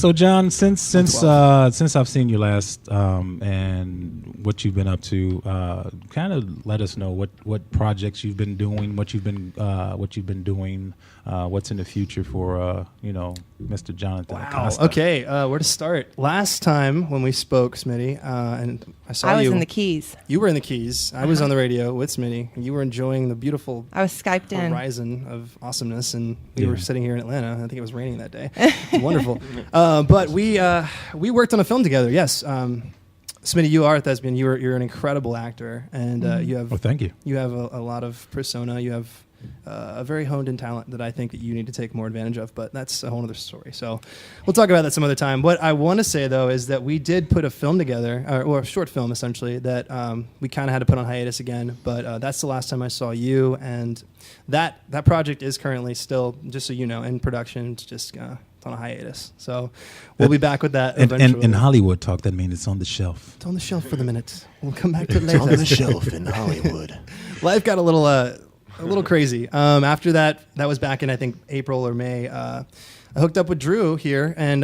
So, John, since I've seen you last, and what you've been up to, kind of let us know what projects you've been doing, what you've been doing, what's in the future for Mr. Jonathan Acosta. Okay, where to start? Last time when we spoke, Smitty, and I saw you. I was in the Keys. You were in the Keys. I was on the radio with Smitty. You were enjoying the beautiful I was Skyped in. horizon of awesomeness, and we were sitting here in Atlanta. I think it was raining that day. Wonderful. But we worked on a film together. Yes, Smitty, you are a thespian. You're an incredible actor, and you have. Oh, thank you. You have a lot of persona. You have a very honed-in talent that I think that you need to take more advantage of. But that's a whole other story. So we'll talk about that some other time. What I want to say though is that we did put a film together, or a short film essentially, that we kind of had to put on hiatus again. But that's the last time I saw you, and that project is currently still, just so you know, in production. It's just on a hiatus. So we'll be back with that eventually. And in Hollywood talk, that means it's on the shelf. It's on the shelf for the minute. We'll come back to it later. It's on the shelf in Hollywood. Life got a little crazy. After that was back in, I think, April or May. I hooked up with Drew here and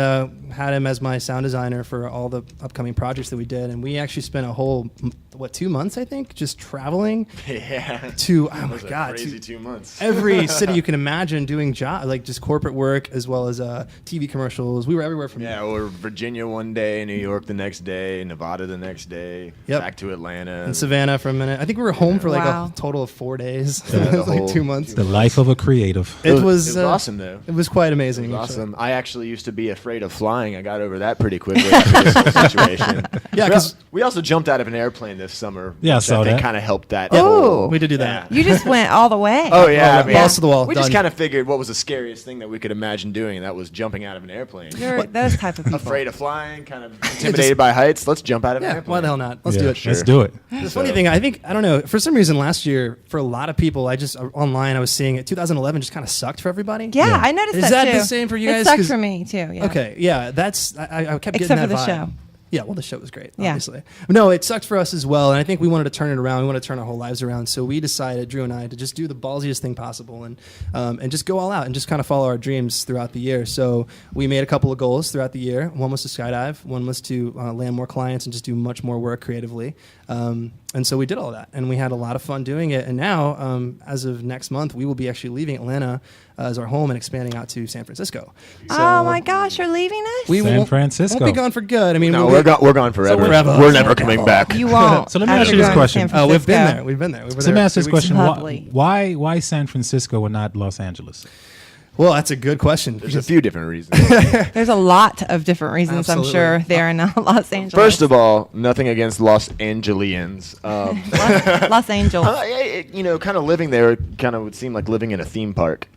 had him as my sound designer for all the upcoming projects that we did. And we actually spent a whole, 2 months, I think, just traveling to, oh my God. Crazy 2 months. Every city you can imagine, doing like just corporate work as well as TV commercials. We were everywhere from or Virginia one day, New York the next day, Nevada the next day, back to Atlanta. And Savannah for a minute. I think we were home for like a total of 4 days. It was like 2 months. The life of a creative. It was awesome, though. It was quite amazing. Awesome. I actually used to be afraid of flying. I got over that pretty quickly after this situation. Yeah, because we also jumped out of an airplane this summer. Yeah, I saw that. Kind of helped that. Oh, we did do that. You just went all the way. Oh yeah, balls to the wall. We just kind of figured what was the scariest thing that we could imagine doing, and that was jumping out of an airplane. You're those type of people. Afraid of flying, kind of intimidated by heights. Let's jump out of an airplane. Why the hell not? Let's do it. Let's do it. The funny thing, I don't know, for some reason last year, for a lot of people, online, I was seeing it, 2011 just kind of sucked for everybody. Yeah, I noticed that too. Is that the same for you guys? It sucked for me too, yeah. Okay, yeah, I kept getting Except that for the vibe. show. Yeah, well, the show was great, Yeah. obviously. No, it sucked for us as well, and I think we wanted to turn it around. We wanted to turn our whole lives around, so we decided, Drew and I, to just do the ballsiest thing possible and just go all out and just kind of follow our dreams throughout the year. So we made a couple of goals throughout the year. One was to skydive. One was to land more clients and just do much more work creatively. And so we did all that, and we had a lot of fun doing it. And now, as of next month, we will be actually leaving Atlanta as our home and expanding out to San Francisco. Oh my gosh, you're leaving us? We San Francisco. won't be gone for good. I mean, No, we're gone forever. We're never coming back. You won't. So let me After ask you this going to question. San We've been Francisco. there. We've been there. We were So let me there ask this 3 weeks question: ago. Lovely. Why San Francisco and not Los Angeles? Well, that's a good question. There's a few different reasons. There's a lot of different reasons, Absolutely. I'm sure, there in Los Angeles. First of all, nothing against Los Angelians. Los Angeles. Kind of living there kind of would seem like living in a theme park.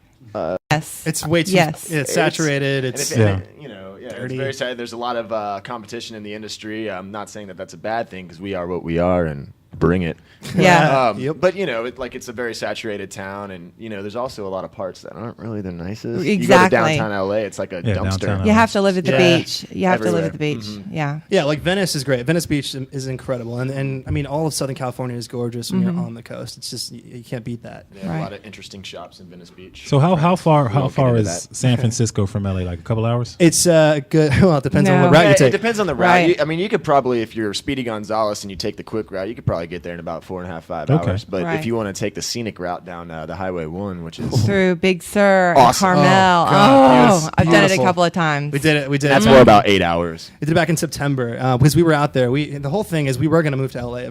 Yes. It's way too. Yes. It's saturated. And It's it's very sad. There's a lot of competition in the industry. I'm not saying that that's a bad thing because we are what we are and bring it. Yeah. But it's a very saturated town, and there's also a lot of parts that aren't really the nicest. Exactly. You go to downtown LA, it's like a dumpster. downtown You have to live at the Yeah. beach. You have to live at the beach. Mm-hmm. Yeah. Yeah, like Venice is great. Venice Beach is incredible, and I mean all of Southern California is gorgeous when you're on the coast. It's just you can't beat that. They have Right. a lot of interesting shops in Venice Beach. So how far won't get into is that. San Francisco from LA? Like a couple hours? It's good. Well, it depends on No. what route you It take. depends on the route. Right. You could probably, if you're Speedy Gonzalez and you take the quick route, you could probably get there in about 4.5, 5 Okay. hours. But Right. if you want to take the scenic route down the Highway 1, which is Through Big Sur, Awesome. Carmel. Oh, Oh, God. I've done it a Beautiful. couple of times. We did it. that's more about 8 hours. We did it back in September because we were out there. The whole thing is we were going to move to LA.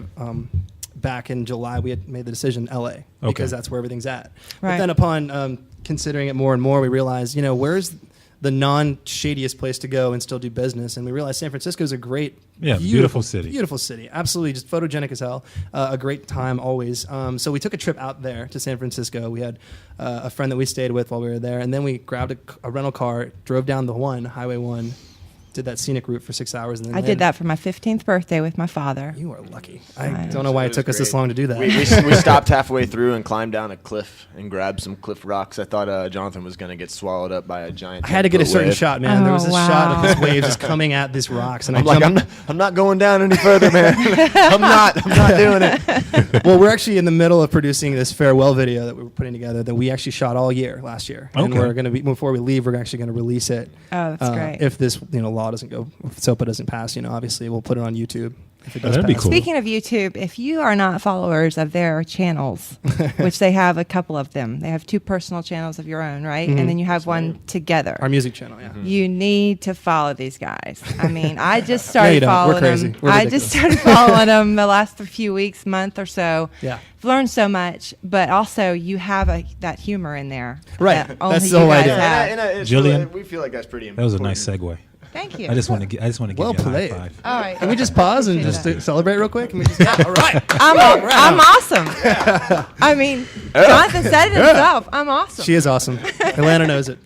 Back in July, we had made the decision LA because that's where everything's at. But Right. then upon considering it more and more, we realized, where's the non-shadiest place to go and still do business? And we realized San Francisco is a great, beautiful city. Beautiful city. Absolutely, just photogenic as hell. A great time always. So we took a trip out there to San Francisco. We had a friend that we stayed with while we were there. And then we grabbed a rental car, drove down the Highway 1, did that scenic route for 6 hours. And then I did that for my 15th birthday with my father. You are lucky. I don't know why it took us this long to do that. We stopped halfway through and climbed down a cliff and grabbed some cliff rocks. I thought Jonathan was going to get swallowed up by a giant. I had to get a certain wave. shot, man. There was this wow. shot of these waves just coming at these rocks, and I'm like, I'm not going down any further, man. I'm not doing it. Well, we're actually in the middle of producing this farewell video that we were putting together that we actually shot all year last year, and Okay. we're going to be before we leave. We're actually going to release it. Oh, that's great. If this law doesn't go, if SOPA doesn't pass, obviously we'll put it on YouTube. If it does that'd be pass. cool. Speaking of YouTube, if you are not followers of their channels, which they have a couple of them, they have 2 personal channels of your own, right? And then you have one together. Our music channel, yeah. You need to follow these guys. I mean, I just started you don't. We're following crazy. them. We're I just ridiculous. started following them the last few weeks, month or so. Yeah. I've learned so much, but also you have that humor in there. Right. That only That's you the whole guys idea. have. Jillian? We feel like that's pretty That was important. a nice segue. Thank you. I just want to give Well you a played. high five. All right. Can we just pause and Appreciate just that. celebrate real quick? Can we just, all right. I'm awesome. I mean, Jonathan said it himself. I'm awesome. She is awesome. Atlanta knows it.